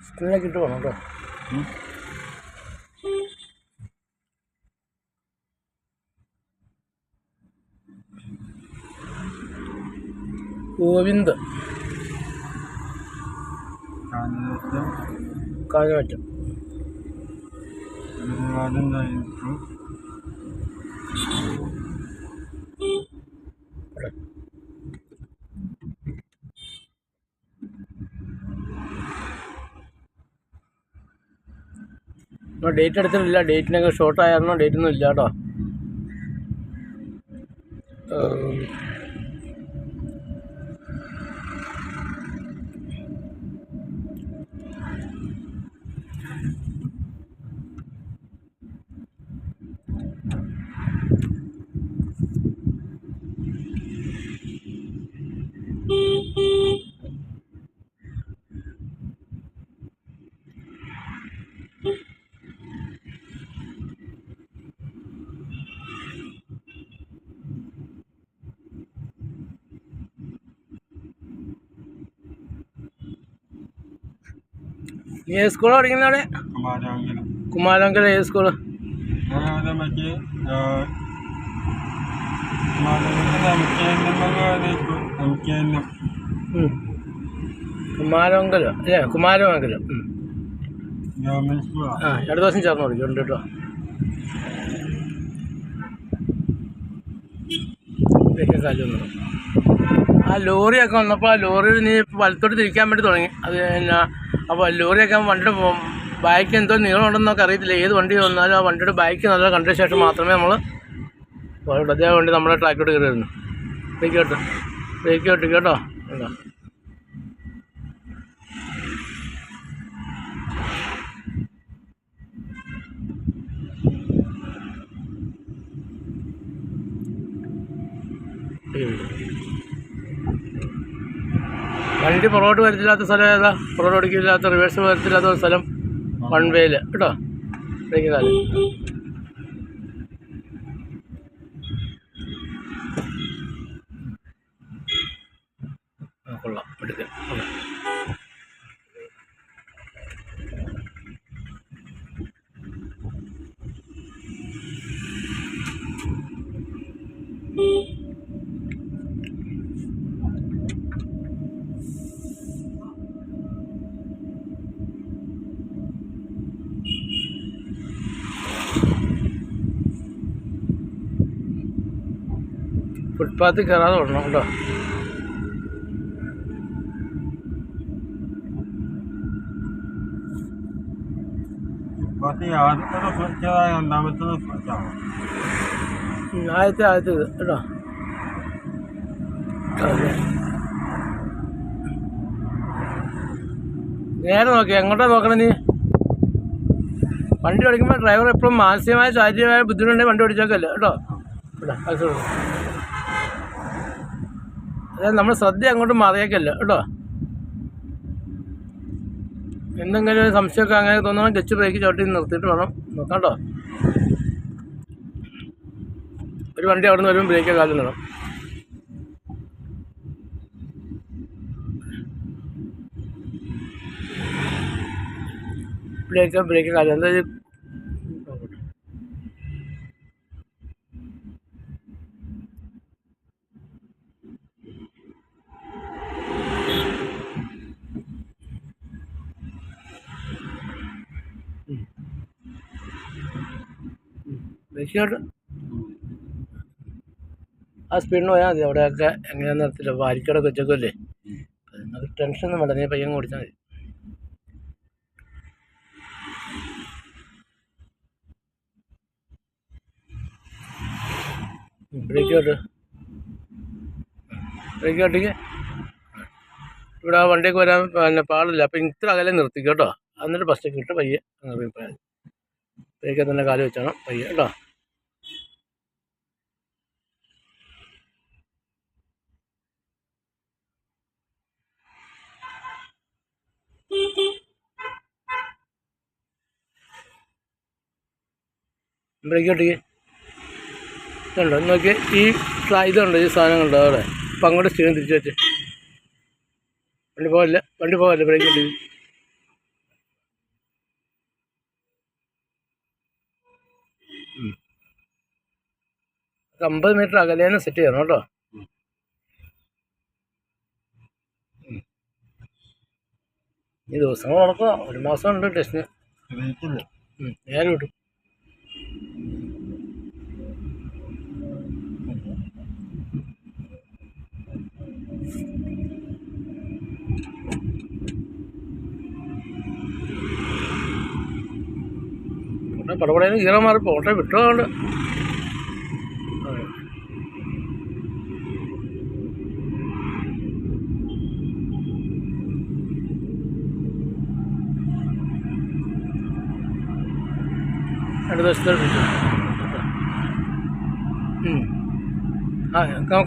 സ്ക്രീനൊക്കെ ഇട്ട് പോകണം കേട്ടോ. ഗോവിന്ദ് കാഞ്ഞമാറ്റം. ഡേറ്റ് എടുത്തിട്ടില്ല. ഡേറ്റിനൊക്കെ ഷോർട്ടായിരുന്നു. ഡേറ്റൊന്നും ഇല്ല കേട്ടോ. നീ ഏത് സ്കൂളാണ് പഠിക്കുന്നത്? അവിടെ കുമാരമംഗലം. ഏത് സ്കൂള്? കുമാരമംഗലം അല്ലേ? കുമാരമംഗലം. ആ, 2 ദിവസം ചേർന്ന് പഠിക്കുന്നുണ്ട് കേട്ടോ. കാലൊന്നും ആ ലോറിയൊക്കെ വന്നപ്പോൾ ആ ലോറിയിൽ നീ വലത്തോട്ട് തിരിക്കാൻ വേണ്ടി തുടങ്ങി. അത് പിന്നെ അപ്പോൾ ലോറിയൊക്കെ വണ്ടിയുടെ ബാക്ക് എന്തോ നീളമുണ്ടെന്നൊക്കെ അറിയത്തില്ല. ഏത് വണ്ടി വന്നാലും ആ വണ്ടിയുടെ ബാക്ക് നല്ല കണ്ടതിന് ശേഷം മാത്രമേ നമ്മൾ അതേ വണ്ടി നമ്മുടെ ട്രാക്കിലോട്ട് കയറി വരുന്നു. ബ്രേക്ക് കേട്ടോ കേട്ടോ. വണ്ടി പുറകോട്ട് വരത്തില്ലാത്ത സ്ഥലം ഏതാ? പുറകോട്ട് ഓടിക്കില്ലാത്ത, റിവേഴ്സ് വരത്തില്ലാത്ത സ്ഥലം 1 വേയിൽ കേട്ടോ. ബ്രേക്ക് കാലം കൊള്ളാം. എടുക്കുക ഫുട്പാത്തിൽ കയറാതെ വിടണം കേട്ടോ. ആദ്യത്തെ ഇത് കേട്ടോ. നേരെ നോക്കി എങ്ങോട്ടാ നോക്കണം നീ? വണ്ടി ഓടിക്കുമ്പോൾ ഡ്രൈവർ എപ്പോഴും മാനസികമായ ശാരീരികമായ ബുദ്ധിമുട്ടുണ്ടെങ്കിൽ വണ്ടി ഓടിച്ചേക്കല്ലേ കേട്ടോ. അതായത് നമ്മൾ ശ്രദ്ധ അങ്ങോട്ട് മറിയേക്കല്ല കേട്ടോ. എന്തെങ്കിലും സംശയമൊക്കെ അങ്ങനെ തോന്നണം, ടച്ച് ബ്രേക്ക് ചവിട്ടി നിർത്തിയിട്ട് വേണം നോക്കാം കേട്ടോ. ഒരു വണ്ടി അവിടെ നിന്ന് വരുമ്പോൾ ബ്രേക്ക് കാലം വേണം. ബ്രേക്ക് കാലം എന്തായാലും ബ്രേക്ക് ആ സ്പീഡിന് പോയാൽ മതി. അവിടെയൊക്കെ എങ്ങനെയാണെന്ന് നിർത്തില്ല. വാരിക്കടൊക്കെ വെച്ചേക്കല്ലേ. അത് ടെൻഷനൊന്നും വേണ്ട. നീ പയ്യങ്ങ് ഓടിച്ചാൽ മതി. ബ്രേക്ക് ഓട്ടിക്ക്. ഇവിടെ ആ വണ്ടിയൊക്കെ വരാൻ പിന്നെ പാടില്ല. അപ്പം ഇത്ര അകലെ നിർത്തിക്കും കേട്ടോ. എന്നിട്ട് ബസ്റ്റൊക്കെ ഇട്ട് പയ്യെ അങ്ങനെ പോയാൽ മതി. ബ്രേക്കിൽ തന്നെ കാല് വെച്ചാണ് പയ്യെ കേട്ടോ. ബ്രേക്ക് ഒട്ടിക്ക്. ഇതുണ്ടോ നോക്കി, ഇതുണ്ടോ ഈ സാധനങ്ങളുണ്ടോ അവിടെ? അപ്പം അങ്ങോട്ട് സ്റ്റീറിങ് തിരിച്ചു വെച്ച്. വണ്ടി പോകല്ലേ, ബ്രേക്ക് ഒട്ടിക്ക്. 50 മീറ്റർ അകലേന്ന് സെറ്റ് ചെയ്യണം കേട്ടോ. ഈ ദിവസങ്ങൾ നടക്കുക, 1 മാസം ഉണ്ട് ടെസ്റ്റിന്. നേരെ വിട്ടു. പടപടേന്ന് കീറാൻ മാറി പോട്ടെ, വിട്ടോണ്ട്. അടുത്ത വശത്തോട്ട്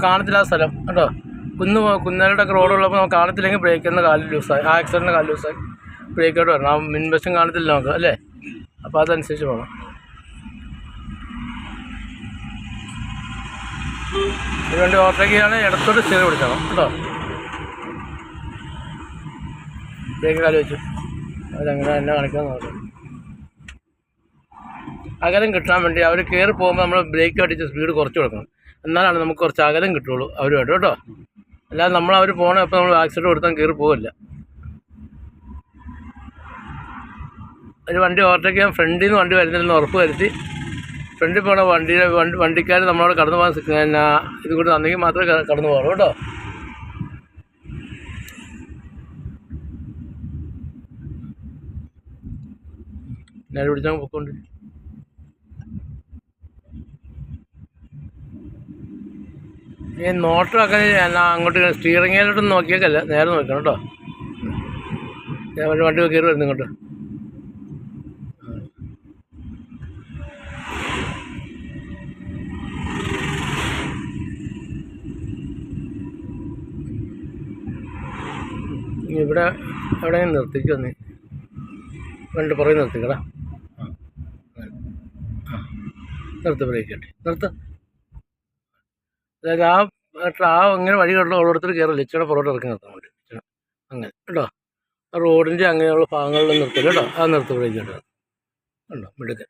കാണത്തില്ല ആ സ്ഥലം കേട്ടോ. കുന്നേലോട്ടൊക്കെ റോഡുള്ളപ്പോൾ നമുക്ക് കാണത്തില്ലെങ്കിൽ ബ്രേക്കിന്ന് കാല് ലൂസായി, ആ ആക്സിഡൻറ്റിന് കാല് ലൂസായി ബ്രേക്കോട്ട് വരണം. ആ മുൻവശം കാണത്തില്ല നമുക്ക് അല്ലേ, അപ്പോൾ അതനുസരിച്ച് പോകണം. ഇത് വണ്ടി ഓവർടേക്ക് ചെയ്യുകയാണെങ്കിൽ ഇടത്തോട്ട് സ്റ്റീറിങ് പിടിച്ചോണം കേട്ടോ. ബ്രേക്ക് കാല് വെച്ചു, അവരങ്ങനെ തന്നെ കാണിക്കാൻ നോക്കാം. അകലം കിട്ടാൻ വേണ്ടി അവർ കയറി പോകുമ്പോൾ നമ്മൾ ബ്രേക്ക് അടിച്ച് സ്പീഡ് കുറച്ച് കൊടുക്കണം. എന്നാലാണ് നമുക്ക് കുറച്ച് അകലം കിട്ടുള്ളൂ അവരുമായിട്ട് കേട്ടോ. അല്ലാതെ അവർ പോകണം അപ്പോൾ നമ്മൾ ആക്സിഡൻറ്റ് കൊടുത്താൽ കയറി പോകില്ല. ഒരു വണ്ടി ഓവർടേക്ക് ചെയ്യാൻ ഫ്രണ്ടിൽ നിന്ന് വണ്ടി വരുന്നില്ലെന്ന് ഉറപ്പ് വരുത്തി ഫ്രണ്ടിൽ പോകണ വണ്ടിക്കാർ നമ്മളോട് കടന്നു പോകാൻ ഇത് കൂടി തന്നെങ്കിൽ മാത്രമേ കടന്നു പോകണം കേട്ടോ. നേരെ പിടിച്ചാൽ പൊക്കോണ്ട്. ഈ നോട്ടമൊക്കെ അങ്ങോട്ട് സ്റ്റീറിങ്ങിലോട്ടൊന്നും നോക്കിയേക്കല്ല, നേരെ നോക്കണം കേട്ടോ. വണ്ടി കയറി വരുന്നു ഇങ്ങോട്ട്. ഇവിടെ എവിടെയെങ്കിലും നിർത്തിക്കോ നീ, വണ്ടി പുറകെ നിർത്തിക്കടാ. നിർത്ത്, ബ്രേക്ക് കെട്ടി നിർത്ത്. അതായത് ഇങ്ങനെ വഴികളുള്ള ഓരോരുത്തർ കയറില്ല, ഇച്ചിരി പുറകോട്ട് ഇറക്കി നിർത്താൻ വേണ്ടി അങ്ങനെ കേട്ടോ. ആ റോഡിൻ്റെ അങ്ങനെയുള്ള ഭാഗങ്ങളിൽ നിർത്തില്ല കേട്ടോ. ആ നിർത്ത്, ബ്രേക്ക് കെട്ടി ഉണ്ടോ മിടുക്കൻ.